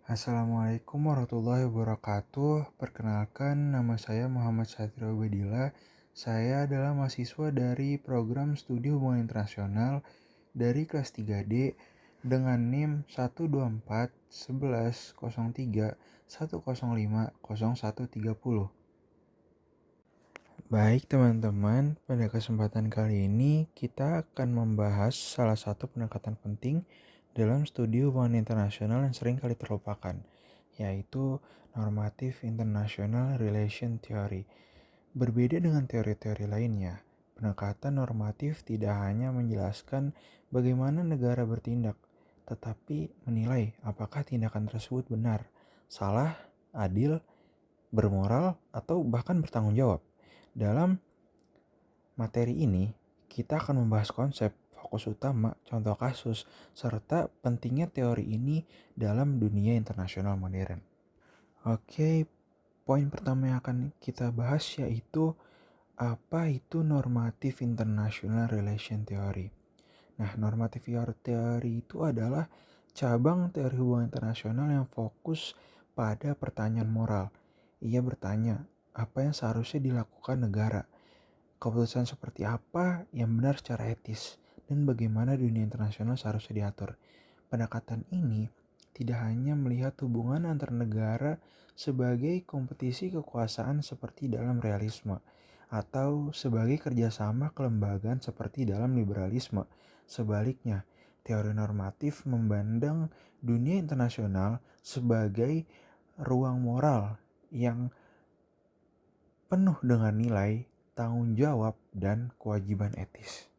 Assalamualaikum warahmatullahi wabarakatuh. Perkenalkan, nama saya Muhammad Satrio Ubedillah. Saya adalah mahasiswa dari program studi hubungan internasional dari kelas 3D dengan NIM 124 11 03 105 0130. Baik teman-teman, pada kesempatan kali ini kita akan membahas salah satu pendekatan penting dalam studi hubungan internasional yang sering kali terlupakan, yaitu Normative International Relation Theory. Berbeda dengan teori-teori lainnya, pendekatan normatif tidak hanya menjelaskan bagaimana negara bertindak, tetapi menilai apakah tindakan tersebut benar, salah, adil, bermoral, atau bahkan bertanggung jawab. Dalam materi ini, kita akan membahas konsep, fokus utama, contoh kasus, serta pentingnya teori ini dalam dunia internasional modern. Oke, poin pertama yang akan kita bahas yaitu apa itu Normative International Relation Theory. Nah, Normative Theory itu adalah cabang teori hubungan internasional yang fokus pada pertanyaan moral. Ia bertanya, apa yang seharusnya dilakukan negara? Keputusan seperti apa yang benar secara etis dan bagaimana dunia internasional seharusnya diatur. Pendekatan ini tidak hanya melihat hubungan antar negara sebagai kompetisi kekuasaan seperti dalam realisme atau sebagai kerjasama kelembagaan seperti dalam liberalisme. Sebaliknya, teori normatif memandang dunia internasional sebagai ruang moral yang penuh dengan nilai, tanggung jawab, dan kewajiban etis.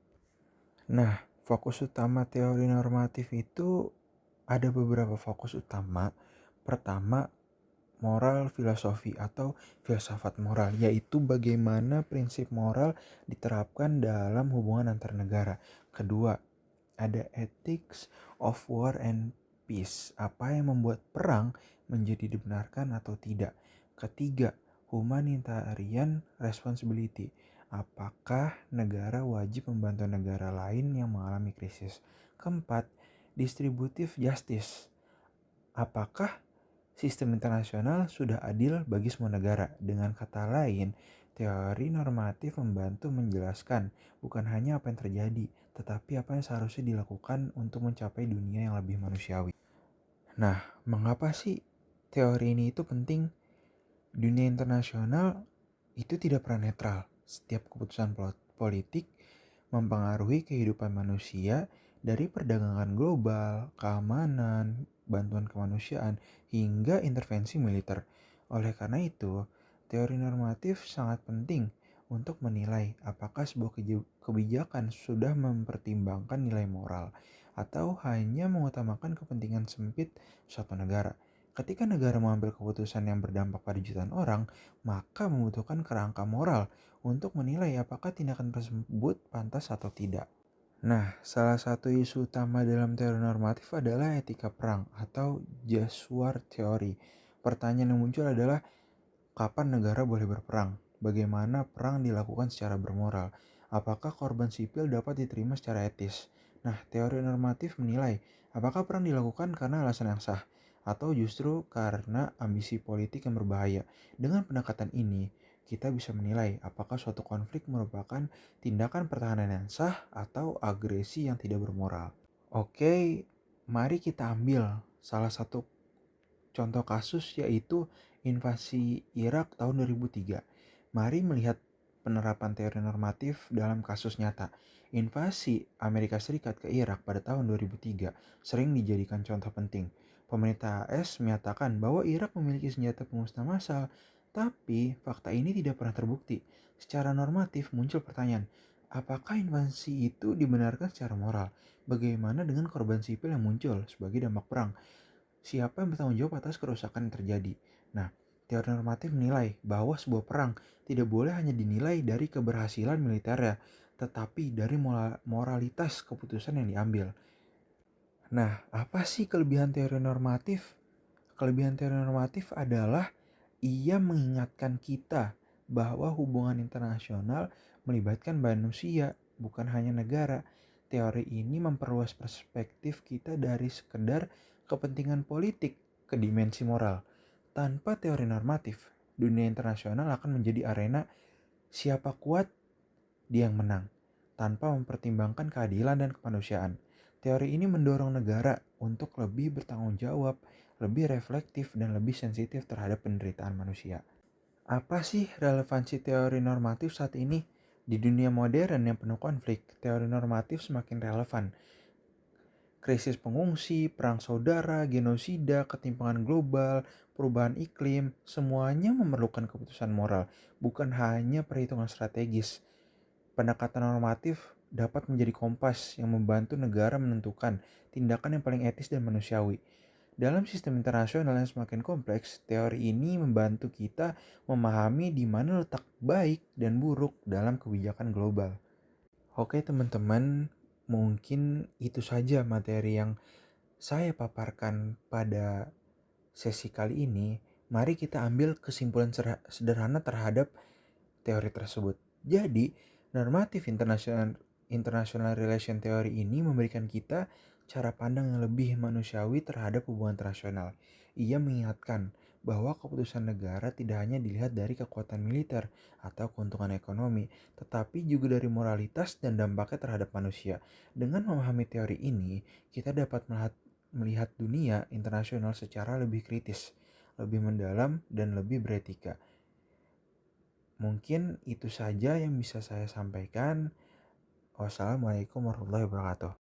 Nah, fokus utama teori normatif itu ada beberapa fokus utama. Pertama, moral filosofi atau filsafat moral, yaitu bagaimana prinsip moral diterapkan dalam hubungan antar negara. Kedua, ada ethics of war and peace, apa yang membuat perang menjadi dibenarkan atau tidak. Ketiga, humanitarian responsibility, apakah negara wajib membantu negara lain yang mengalami krisis. Keempat, distributive justice, apakah sistem internasional sudah adil bagi semua negara. Dengan kata lain, teori normatif membantu menjelaskan bukan hanya apa yang terjadi, tetapi apa yang seharusnya dilakukan untuk mencapai dunia yang lebih manusiawi. Nah, mengapa sih teori ini itu penting? Dunia internasional itu tidak pernah netral. Setiap keputusan politik mempengaruhi kehidupan manusia, dari perdagangan global, keamanan, bantuan kemanusiaan, hingga intervensi militer. Oleh karena itu, teori normatif sangat penting untuk menilai apakah sebuah kebijakan sudah mempertimbangkan nilai moral atau hanya mengutamakan kepentingan sempit suatu negara. Ketika negara mengambil keputusan yang berdampak pada jutaan orang, maka membutuhkan kerangka moral untuk menilai apakah tindakan tersebut pantas atau tidak. Nah, salah satu isu utama dalam teori normatif adalah etika perang atau just war theory. Pertanyaan yang muncul adalah kapan negara boleh berperang? Bagaimana perang dilakukan secara bermoral? Apakah korban sipil dapat diterima secara etis? Nah, teori normatif menilai apakah perang dilakukan karena alasan yang sah atau justru karena ambisi politik yang berbahaya. Dengan pendekatan ini, kita bisa menilai apakah suatu konflik merupakan tindakan pertahanan yang sah atau agresi yang tidak bermoral. Oke, mari kita ambil salah satu contoh kasus yaitu invasi Irak tahun 2003. Mari melihat penerapan teori normatif dalam kasus nyata. Invasi Amerika Serikat ke Irak pada tahun 2003 sering dijadikan contoh penting. Pemerintah AS menyatakan bahwa Irak memiliki senjata pemusnah massal, tapi fakta ini tidak pernah terbukti. Secara normatif muncul pertanyaan, apakah invasi itu dibenarkan secara moral? Bagaimana dengan korban sipil yang muncul sebagai dampak perang? Siapa yang bertanggung jawab atas kerusakan yang terjadi? Nah, teori normatif menilai bahwa sebuah perang tidak boleh hanya dinilai dari keberhasilan militernya, tetapi dari moralitas keputusan yang diambil. Nah, apa sih kelebihan teori normatif? Kelebihan teori normatif adalah ia mengingatkan kita bahwa hubungan internasional melibatkan manusia, bukan hanya negara. Teori ini memperluas perspektif kita dari sekedar kepentingan politik ke dimensi moral. Tanpa teori normatif, dunia internasional akan menjadi arena siapa kuat dia yang menang, tanpa mempertimbangkan keadilan dan kemanusiaan. Teori ini mendorong negara untuk lebih bertanggung jawab, lebih reflektif, dan lebih sensitif terhadap penderitaan manusia. Apa sih relevansi teori normatif saat ini? Di dunia modern yang penuh konflik, teori normatif semakin relevan. Krisis pengungsi, perang saudara, genosida, ketimpangan global, perubahan iklim, semuanya memerlukan keputusan moral, bukan hanya perhitungan strategis. Pendekatan normatif dapat menjadi kompas yang membantu negara menentukan tindakan yang paling etis dan manusiawi. Dalam sistem internasional yang semakin kompleks, teori ini membantu kita memahami di mana letak baik dan buruk dalam kebijakan global. Oke teman-teman, mungkin itu saja materi yang saya paparkan pada sesi kali ini. Mari kita ambil kesimpulan sederhana terhadap teori tersebut. Jadi, normatif international relation theory ini memberikan kita cara pandang yang lebih manusiawi terhadap hubungan internasional. Ia mengingatkan bahwa keputusan negara tidak hanya dilihat dari kekuatan militer atau keuntungan ekonomi, tetapi juga dari moralitas dan dampaknya terhadap manusia. Dengan memahami teori ini, kita dapat melihat dunia internasional secara lebih kritis, lebih mendalam, dan lebih beretika. Mungkin itu saja yang bisa saya sampaikan. Wassalamualaikum warahmatullahi wabarakatuh.